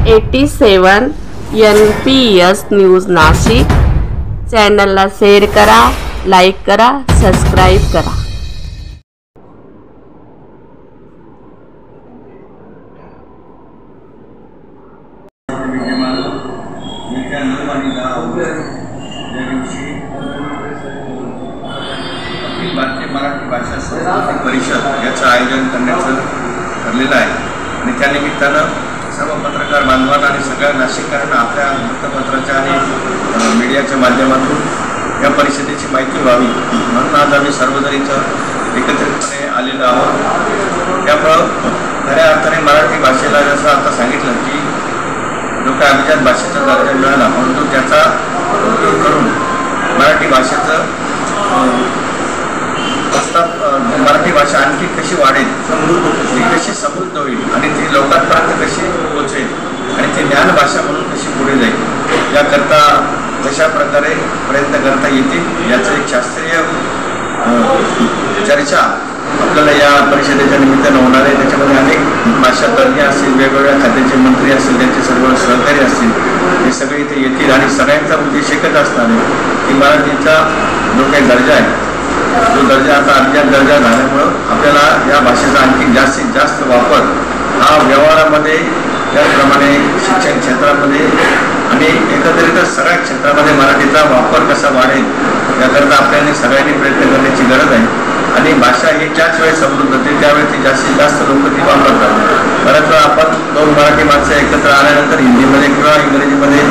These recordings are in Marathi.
87 NPS न्यूज नाशिक चॅनलला शेअर करा, लाईक करा, सबस्क्राईब करा। भारतीय मराठी भाषा सांस्कृतिक परिषद याचं आयोजन करण्याचं ठरलेलं आहे आणि त्यानिमित्तानं सर्व पत्रकार बांधवांना आणि सगळ्या नाशिककरांना आपल्या वृत्तपत्राच्या आणि मीडियाच्या माध्यमातून या परिषदेची माहिती व्हावी म्हणून आज आम्ही सर्वजण इथं एकत्रितपणे आलेलो आहोत। त्यामुळं खऱ्या अर्थाने मराठी भाषेला जसं आता सांगितलं की जो काय अभिजात भाषेचा दर्जा मिळाला परंतु त्याचा उपयोग करून मराठी भाषेचं मराठी भाषा आणखी कशी वाढेल, ती कशी समृद्ध होईल आणि ती लोकांपर्यंत कशी पोहोचेल आणि ती ज्ञान भाषा म्हणून कशी पुढे जाईल याकरता कशा प्रकारे प्रयत्न करता येतील याचं एक शास्त्रीय चर्चा आपल्याला या परिषदेच्या निमित्तानं होणार आहे। त्याच्यामध्ये अनेक भाषा तज्ञ असतील, वेगवेगळ्या खात्याचे मंत्री असतील, त्यांचे सर्व सहकारी असतील, हे सगळे इथे येतील आणि सगळ्यांचा उद्देश एकच असणार आहे की मराठीचा जो काही दर्जा आहे जो दर्जा आता अभिजात दर्जा झाल्यामुळं आपल्याला या भाषेचा आणखी जास्तीत जास्त वापर हा व्यवहारामध्ये त्याचप्रमाणे शिक्षण क्षेत्रामध्ये आणि एकत्रितच सगळ्या क्षेत्रामध्ये मराठीचा वापर कसा वाढेल याकरता आपल्याला सगळ्यांनी प्रयत्न करण्याची गरज आहे आणि भाषा ही ज्याच वेळेस समृद्ध होते त्यावेळेस ती जास्तीत जास्त लोक ती वापरतात। बऱ्याच वेळा आपण दोन मराठी माणसं एकत्र आल्यानंतर हिंदीमध्ये किंवा इंग्रजीमध्ये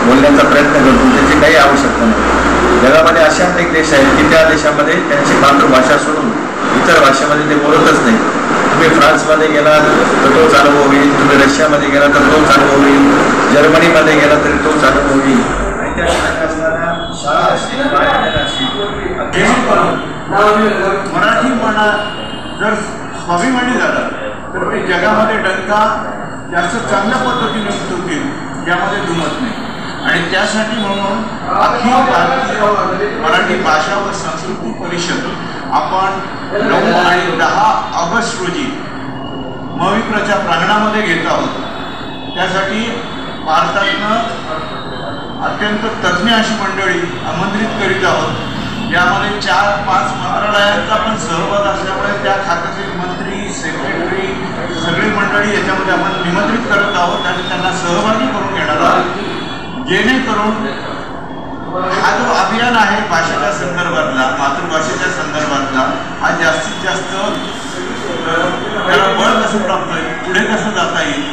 बोलण्याचा प्रयत्न करतो, त्याची काही आवश्यकता नाही। जगामध्ये असे अनेक देश आहेत की त्या देशामध्ये त्यांची मातृभाषा सोडून इतर भाषेमध्ये ते बोलतच नाही। तुम्ही फ्रान्समध्ये गेला तर तोच अनुभव होईल, तुम्ही रशियामध्ये गेला तर तोच अनुभव होईल, जर्मनीमध्ये गेला तरी तोच अनुभव होईल आणि त्या ठिकाणी असणाऱ्या शाळा असतील, मराठीपणा जर स्वाभिमानी झाला तर ते जगामध्ये डंका जास्त चांगल्या पद्धतीने उठवतील यामध्ये दुमत नाही आणि त्यासाठी म्हणून अखिल भारतीय मराठी भाषा व संस्कृती परिषद आपण 9 आणि 10 ऑगस्ट रोजी मविप्रच्या प्रांगणामध्ये घेत आहोत। त्यासाठी भारतातनं अत्यंत तज्ज्ञ अशी मंडळी आमंत्रित करीत आहोत। यामध्ये 4-5 मंत्रालयांचा पण सहभाग असल्यामुळे त्या खात्यातील मंत्री, सेक्रेटरी सगळी मंडळी याच्यामध्ये आपण निमंत्रित करत आहोत आणि त्यांना सहभागी करून घेणार आहोत जेणेकरून हा जो अभियान आहे भाषेच्या संदर्भातला, मातृभाषेच्या संदर्भातला हा जास्तीत जास्त त्याला बळ कसं प्राप्त होईल, पुढे कसं जाता येईल